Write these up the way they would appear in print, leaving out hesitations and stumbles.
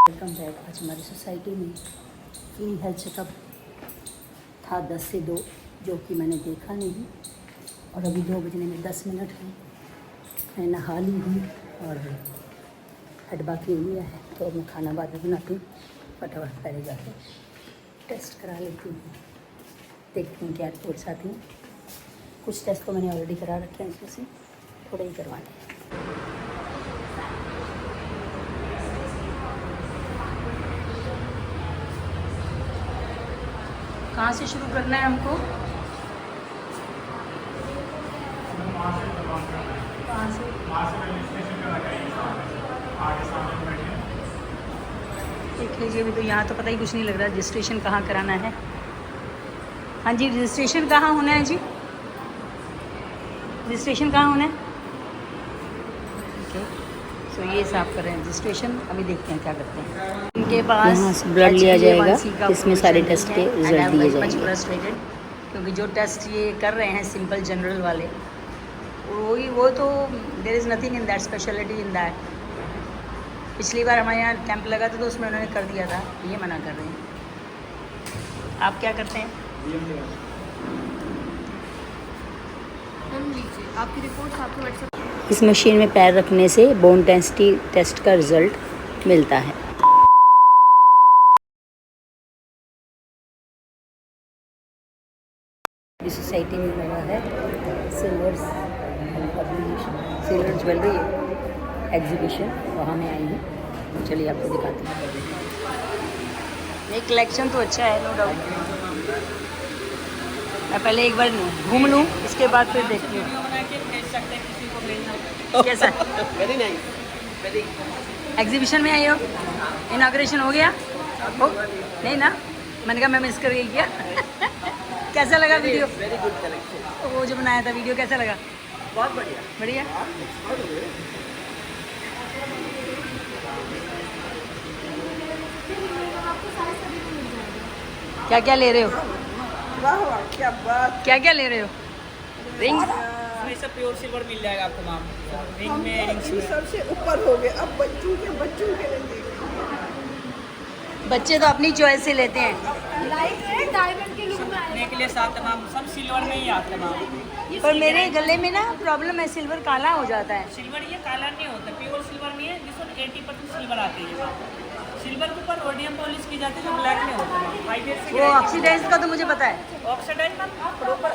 Welcome back. आज हमारी society में फ्री हेल्थ चेकअप था 10 से 2, जो कि मैंने देखा नहीं। और अभी 2 बजने में 10 मिनट हैं। मैं नहा ली हूँ और हेड बाथ ले लिया है, तो मैं खाना बाद में बनाती हूँ। फटाफट पहले जाके टेस्ट करा लेती हूँ, देखती हूँ क्या रिपोर्ट्स आती हैं। कुछ टेस्ट तो मैंने ऑलरेडी करा रखे हैं, इसमें से थोड़े ही करवाने हैं। कहाँ से शुरू करना है हमको? कहाँ से? देख लीजिए, अभी तो यहाँ तो पता ही कुछ नहीं लग रहा रजिस्ट्रेशन कहाँ कराना है। हाँ जी, रजिस्ट्रेशन कहाँ होना है जी? रजिस्ट्रेशन कहाँ होना है? ओके, सो ये साफ कर रहे हैं रजिस्ट्रेशन। अभी देखते हैं क्या करते हैं। इनके पास ब्लड लिया जाएगा, इसमें सारे टेस्ट के रिजल्ट दिए जाएंगे। फ्रस्ट्रेटेड क्योंकि जो टेस्ट ये कर रहे हैं सिंपल जनरल वाले, वो तो there is nothing in that, speciality in that. पिछली बार हमारे यहाँ कैंप लगा था तो उसमें उन्होंने कर दिया था, ये मना कर रहे हैं। आप क्या करते हैं? आपकी रिपोर्ट आपके व्हाट्सएप। इस मशीन में पैर रखने से बोन डेंसिटी टेस्ट का रिजल्ट मिलता है। इस सोसाइटी में लगा है सिल्वर ज्वेलरी एग्जीबिशन, वहाँ मैं आई हूँ। चलिए आपको दिखाती हूँ। ये कलेक्शन तो अच्छा है, नो डाउट। मैं पहले एक बार घूम लूँ, इसके बाद फिर देखती हूँ कैसा है। Very nice. एग्जीबिशन में आई हो? इनाग्रेशन हो गया? हो नहीं ना? मैंने कहा मैं मिस कर गई क्या? कैसा लगा वीडियो? Very good collection. वो जो बनाया था वीडियो, कैसा लगा? बहुत बढ़िया। बढ़िया। क्या क्या ले रहे हो? वाह वाह, क्या बात। क्या क्या ले रहे हो? रिंग? इसमें सब प्योर सिल्वर मिल जाएगा आपको मैम। रिंग में रिंग्स में सबसे ऊपर हो गए। अब बच्चों के लेंगे। बच्चे तो अपनी चॉइस से लेते हैं। लाइट है, डायमंड के लुक में लेने के लिए साथ तमाम सब सिल्वर में ही आता है मैम। पर मेरे गले में ना प्रॉब्लम है, सिल्वर काला हो जाता है। सिल्वर ये काला नहीं होता, प्योर सिल्वर में है जिसमें 80% सिल्वर आती है। सिल्वर के ऊपर रोडियम पॉलिश की जाती है जो ब्लैक नहीं होता है। 5 years से वो ऑक्सीडाइज का तो मुझे पता है। ऑक्सीडाइज का प्रॉपर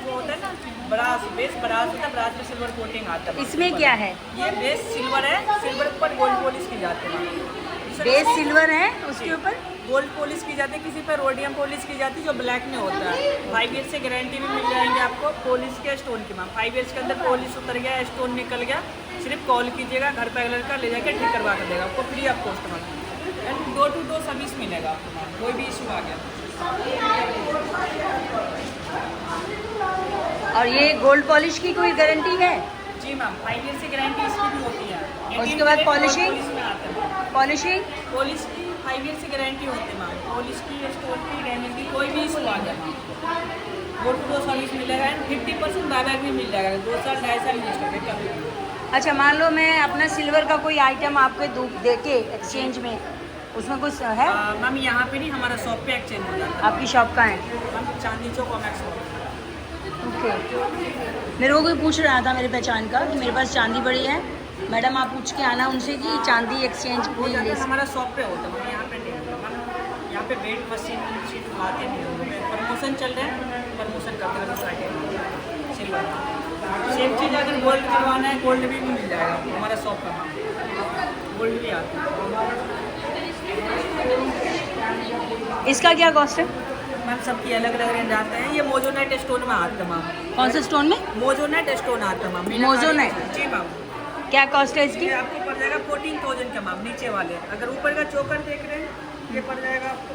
जो होता है ना, ब्रास बेस ब्रास होता है, ब्रास में सिल्वर कोटिंग आता है। इसमें क्या है? ये बेस सिल्वर है, सिल्वर के ऊपर गोल्ड पॉलिश की जाती है। बेस सिल्वर है, उसके ऊपर गोल्ड पॉलिश की जाती है, किसी पर रोडियम पॉलिश की जाती है जो ब्लैक में होता है। 5 years से गारंटी भी मिल जाएंगे आपको पॉलिश के स्टोन की मैम। 5 years के अंदर पॉलिश उतर गया, स्टोन निकल गया, सिर्फ कॉल कीजिएगा, घर पे लड़का ले जाकर ठीक करवा कर देगा आपको free of cost ma'am. And 2 to 2 service मिलेगा आपको मैम, कोई भी इशू आ गया। और ये गोल्ड पॉलिश की कोई गारंटी है? जी मैम, 5 years की गारंटी इसकी भी होती है। उसके बाद पॉलिशिंग? पॉलिशिंग पॉलिश की 5 years की गारंटी होती है मैम। पॉलिश की, स्टोन की, डैमेज की, कोई भी इशू आ गया मैम, 2 to 2 सर्विस मिलेगा। एंड 50% बायबैक भी मिल जाएगा, 2 साल 2.5 साल यूज करके कभी। अच्छा, मान लो मैं अपना सिल्वर का कोई आइटम आपको दे के एक्सचेंज में, उसमें कुछ है? मैम यहाँ पे नहीं, हमारा शॉप पे एक्सचेंज हो जाता आपकी शॉप कहाँ है? है मैम, चांदनी चौक कॉमेक्स में। ओके। मेरे को कोई पूछ रहा था मेरे पहचान का कि मेरे पास चांदी पड़ी है, मैडम आप पूछ के आना उनसे कि चांदी एक्सचेंज हो जाता है, में। हमारा शॉप पे होता है, यहाँ पे नहीं होता मैम। यहाँ पे वेट मशीन आते नहीं होते, प्रमोशन चल रहा है, प्रमोशन करते हैं सोसाइटी सिल्वर। सेम चीज़ अगर गोल्ड करवाना है, गोल्ड भी मिल जाएगा हमारा शॉप पर मैम, गोल्ड भी आता है। इसका क्या कॉस्ट है? मैम सबकी अलग अलग रेंज आते हैं। ये मोजोनाइट स्टोन में आता है मैम। कौन से स्टोन में? मोजोनाइट स्टोन आता है मैम। मोजोनाइट? जी मैम। क्या कॉस्ट है इसकी? ये आपको पड़ जाएगा 14,000 का मैम, नीचे वाले। अगर ऊपर का चोकर देख रहे हैं, ये पड़ जाएगा आपको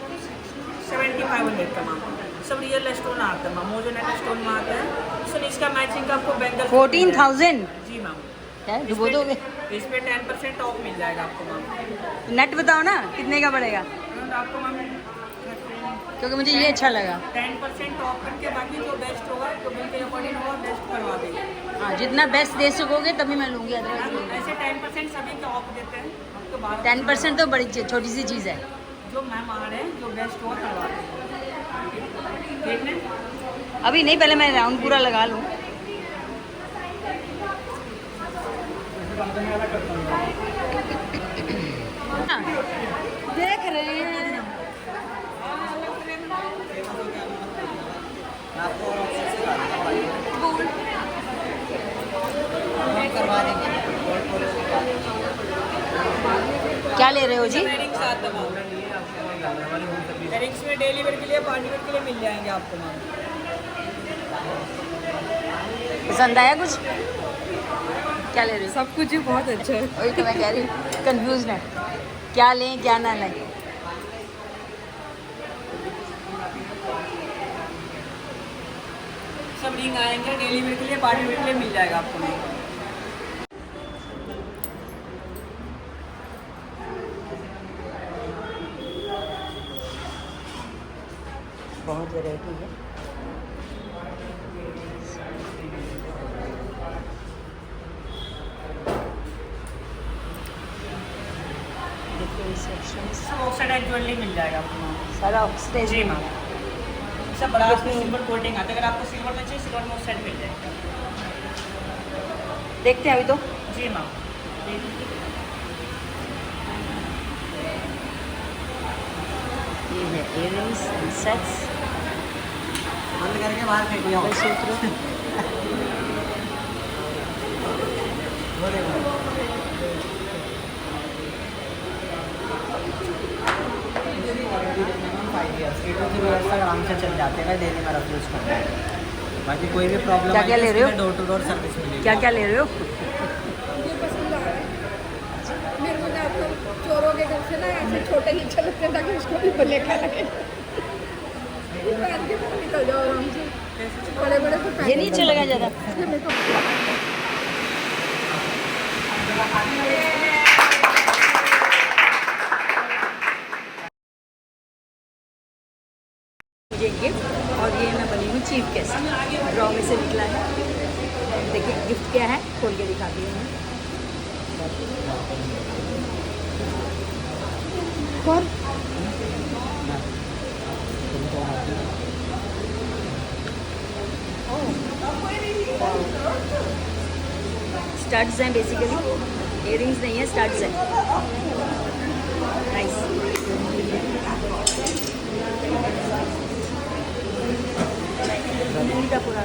7,500 का मैम। सब रियल स्टोन आता है मैम, मोजोनाइट स्टोन में आता है। सर इसका मैचिंग का आपको बैंगल 14,000? जी मैम। क्या डुबो दोगे? इस पे 10% ऑफ मिल जाएगा आपको मैम। नेट बताओ ना कितने का पड़ेगा, आपको मैम क्योंकि मुझे ये अच्छा लगा। 10% ऑफ करके बाकी जो बेस्ट होगा, जो बिल के अकॉर्डिंग होगा, बेस्ट करवा देंगे। हाँ, जितना बेस्ट दे सकोगे तभी मैं लूँगी, अदरवाइज ऐसे 10% सभी का ऑफ देते हैं, तो उसको बाहर 10% तो बड़ी छोटी सी चीज़ है। जो मेहमान है जो गेस्ट हुआ करवाते हैं, ठीक है। अभी नहीं, पहले मैं राउंड पूरा लगा लूँ। देख रहे हैं क्या ले रहे हो जी? इयरिंग्स में डेली वेयर के लिए, पार्टी वेयर के लिए मिल जाएंगे आपको मैम। पसंद आया कुछ? क्या ले रहे हो? सब कुछ ही बहुत अच्छा है। वही तो मैं कह रही हूँ, कंफ्यूज है क्या लें क्या ना लें। सब रिंग आएंगे डेली वेयर के लिए, पार्टी वेयर के लिए मिल जाएगा आपको मैम। बहुत वैरायटी है। देखिए सेक्शंस सब ऑक्सीडाइज ज्वेलरी मिल जाएगा आपको मैम। सारा ऑक्सीडाइज। जी मैम, सब बड़ा सिल्वर कोटिंग आता है। अगर आपको सिल्वर में चाहिए, सिल्वर में उस साइड मिल जाएगा। देखते हैं अभी तो। जी मैम, ये है इयरिंग्स एंड सेट्स। बंद करके बाहर फेंकिए। सूत्र आराम से चल जाते हैं, डेली में रख यूज़ करते हैं। बाकी कोई भी प्रॉब्लम क्या क्या ले रहे हो? डोर टू डोर सर्विस मिलेगी। क्या क्या ले रहे हो? मुझे पसंद आ रहा है। मेरे को तो चोरों के घर से ना ऐसे छोटे ही चलते ताकि उसको भी बने खा लगे। पहन के तो निकल जाओ आराम से। बड़े बड़े तो पहन ये नहीं चलेगा ज़्यादा। ये मेरे को मुझे गिफ्ट, और ये मैं बनी हूँ चीफ गेस्ट। ड्रॉ में से निकला है। देखिए गिफ्ट क्या है, खोल के दिखाती हूँ मैं। कौन? स्टड्स हैं बेसिकली, इयरिंग्स नहीं है, स्टड्स हैं। नाइस। का पूरा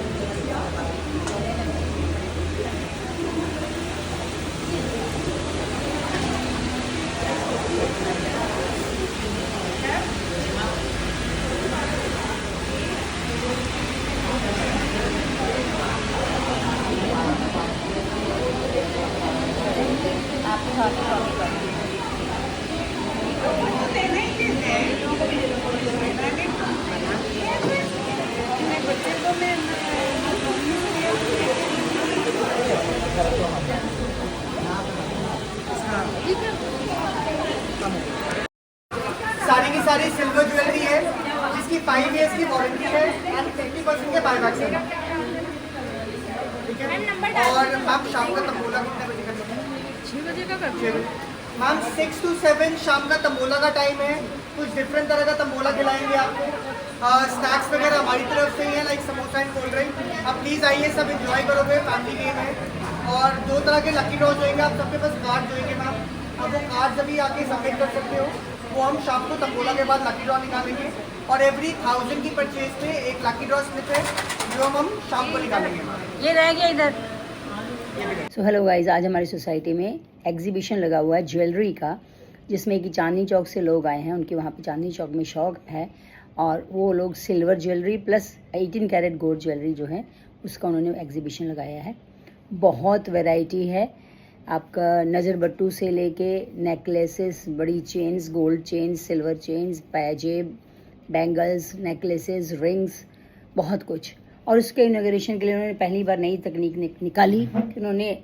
आपके हाथ में कॉपी कर सारी की सारी सिल्वर ज्वेलरी है जिसकी 5 इयर्स की वारंटी है एंड 50% के बायबैक है। ठीक है। और मैम शाम का तंबोला कितने बजे कर सकते हैं? 6 बजे का करते हैं। मैम 6 to 7 शाम का तंबोला का टाइम है। कुछ डिफरेंट तरह का तंबोला खिलाएंगे आपको। स्नैक्स वगैरह हमारी तरफ से ही है, like samosa and cold drink. आप प्लीज़ आइए, सब एंजॉय करोगे, फैमिली गेम है। और 2 तरह के लकी ड्रॉ होंगे, आप सबके पास कार्ड होंगे मैम। अब वो कार्ड अभी आके सबमिट कर सकते हो, वो हम शाम को तंबोला के बाद लकी ड्रॉ निकालेंगे। और एवरी 1000 की परचेज में एक लकी ड्रॉ स्लिप है जो हम शाम को निकालेंगे मैम। ये रह गया इधर। सो हेलो गाइस, आज हमारी सोसाइटी में एग्जीबिशन लगा हुआ है ज्वेलरी का, जिसमें कि चांदनी चौक से लोग आए हैं। उनके वहाँ पे चांदनी चौक में शौक है और वो लोग silver jewellery plus 18 carat gold jewellery जो है उसका उन्होंने एग्जीबिशन लगाया है। बहुत वैरायटी है, आपका नज़र बट्टू से लेके नेकलेसेस, बड़ी chains, gold chains, silver chains, पैजेब, बैंगल्स, नेकलेसेस, रिंग्स, बहुत कुछ। और उसके इनॉग्रेशन के लिए उन्होंने पहली बार नई तकनीक निकाली कि उन्होंने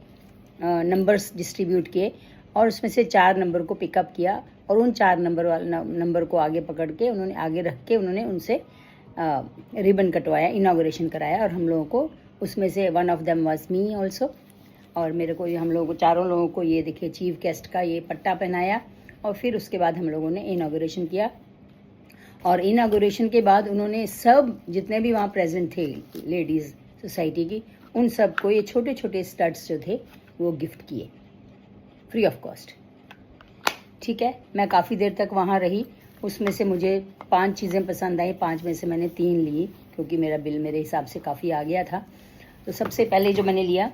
नंबर्स डिस्ट्रीब्यूट किए और उसमें से 4 नंबर को पिकअप किया और उन 4 नंबर को आगे पकड़ के उन्होंने आगे रख के उन्होंने उनसे रिबन कटवाया, इनॉग्रेशन कराया। और हम लोगों को उसमें से one of them was me also. और मेरे को हम लोगों को चारों लोगों को ये देखिए चीफ गेस्ट का ये पट्टा पहनाया और फिर उसके बाद हम लोगों ने इनॉग्रेशन किया। और इनॉग्रेशन के बाद उन्होंने सब जितने भी वहाँ प्रेजेंट थे लेडीज़ सोसाइटी की, उन सबको ये छोटे छोटे स्टड्स जो थे वो गिफ्ट किए फ्री ऑफ कॉस्ट। ठीक है, मैं काफ़ी देर तक वहाँ रही। उसमें से मुझे 5 चीज़ें पसंद आई, 5 में से मैंने 3 ली क्योंकि मेरा बिल मेरे हिसाब से काफ़ी आ गया था। तो सबसे पहले जो मैंने लिया,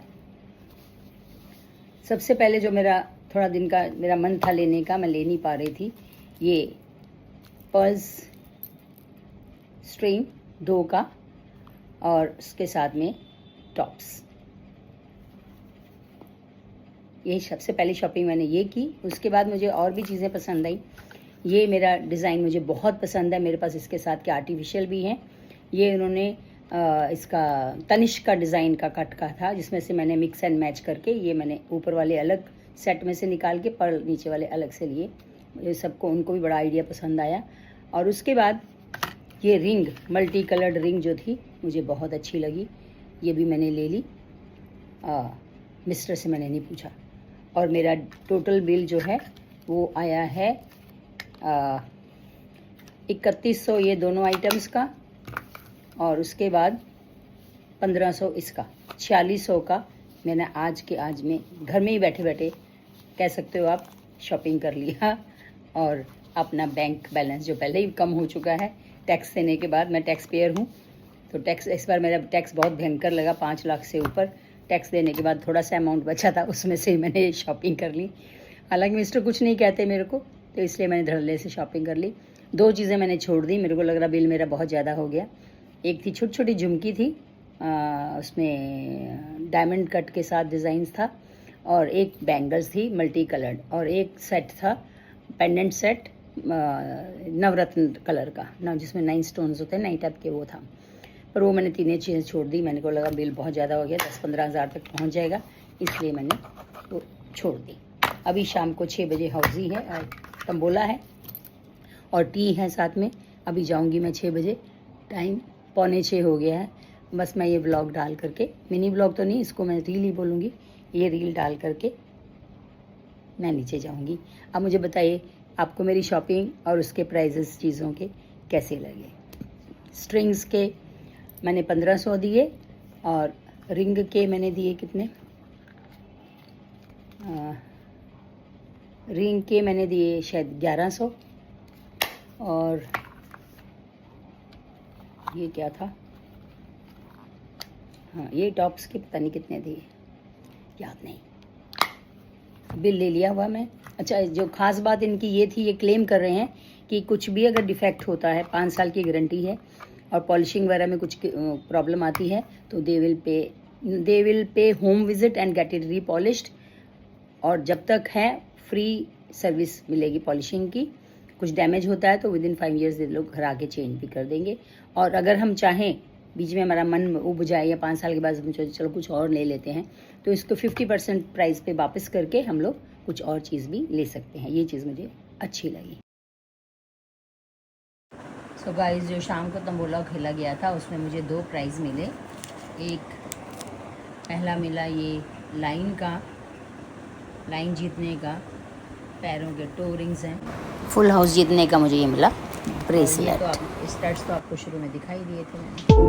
सबसे पहले जो मेरा थोड़ा दिन का मेरा मन था लेने का, मैं ले नहीं पा रही थी, ये पर्स स्ट्रिंग 2 का और उसके साथ में टॉप्स। ये सबसे पहली शॉपिंग मैंने ये की। उसके बाद मुझे और भी चीज़ें पसंद आई। ये मेरा डिज़ाइन मुझे बहुत पसंद है, मेरे पास इसके साथ के आर्टिफिशियल भी हैं। ये उन्होंने इसका तनिष्क का डिज़ाइन का कट का था, जिसमें से मैंने मिक्स एंड मैच करके ये मैंने ऊपर वाले अलग सेट में से निकाल के पर्ल नीचे वाले अलग से लिए। ये सबको उनको भी बड़ा आइडिया पसंद आया। और उसके बाद ये रिंग, मल्टी कलर्ड रिंग जो थी मुझे बहुत अच्छी लगी, ये भी मैंने ले ली। मिस्टर से मैंने नहीं पूछा। और मेरा टोटल बिल जो है वो आया है 3100 ये दोनों आइटम्स का, और उसके बाद 1500 इसका, 4600 का मैंने आज में घर में ही बैठे बैठे कह सकते हो आप शॉपिंग कर लिया। और अपना बैंक बैलेंस जो पहले ही कम हो चुका है टैक्स देने के बाद, मैं टैक्स पेयर हूँ तो टैक्स इस बार मेरा टैक्स बहुत भयंकर लगा, 5 लाख से ऊपर टैक्स देने के बाद थोड़ा सा अमाउंट बचा था, उसमें से मैंने शॉपिंग कर ली। हालांकि मिस्टर कुछ नहीं कहते मेरे को, तो इसलिए मैंने धड़ल्ले से शॉपिंग कर ली। 2 चीज़ें मैंने छोड़ दी, मेरे को लग रहा बिल मेरा बहुत ज़्यादा हो गया। एक थी छोटी छोटी झुमकी थी, उसमें डायमंड कट के साथ डिज़ाइंस था, और एक बैंगल्स थी मल्टी कलर्ड, और एक सेट था पेंडेंट सेट नवरत्न कलर का ना, जिसमें 9 स्टोन्स होते हैं 9 टाइप के, वो था। पर वो मैंने 3 चीज़ें छोड़ दी, मैंने को लगा बिल बहुत ज़्यादा हो गया, 10-15 हज़ार तक पहुंच जाएगा, इसलिए मैंने वो छोड़ दी। अभी शाम को 6 बजे हौजी है और तंबोला है और टी है साथ में। अभी जाऊंगी मैं 6 बजे, टाइम 5:45 हो गया है। बस मैं ये व्लॉग डाल करके, मिनी व्लॉग तो नहीं, इसको मैं रील ही बोलूँगी, ये रील डाल करके मैं नीचे जाऊँगी। अब मुझे बताइए आपको मेरी शॉपिंग और उसके प्राइजेस चीज़ों के कैसे लगे। स्ट्रिंग्स के मैंने 1500 दिए, और रिंग के मैंने दिए कितने, रिंग के मैंने दिए शायद 1100, और ये क्या था, हाँ ये टॉप्स के पता नहीं कितने दिए, याद नहीं, बिल ले लिया हुआ मैं। अच्छा, जो ख़ास बात इनकी ये थी, ये क्लेम कर रहे हैं कि कुछ भी अगर डिफेक्ट होता है, 5 साल की गारंटी है, और पॉलिशिंग वगैरह में कुछ प्रॉब्लम आती है तो they will pay home visit and get it repolished, और जब तक है फ्री सर्विस मिलेगी पॉलिशिंग की। कुछ डैमेज होता है तो विद इन 5 ईयर्स लोग घर आके चेंज भी कर देंगे। और अगर हम चाहें, बीच में हमारा मन उब जाए या 5 साल के बाद चलो कुछ और ले लेते हैं, तो इसको 50% प्राइस पे वापस करके हम लोग कुछ और चीज़ भी ले सकते हैं। ये चीज़ मुझे अच्छी लगी। सो गाइस, जो शाम को तंबोला खेला गया था उसमें मुझे 2 प्राइज़ मिले। एक पहला मिला ये लाइन जीतने का, पैरों के टो रिंग्स हैं, फुल हाउस जीतने का मुझे ये मिला ब्रेसलेट। तो आप स्टड्स तो आपको शुरू में दिखाई दिए थे मैंने।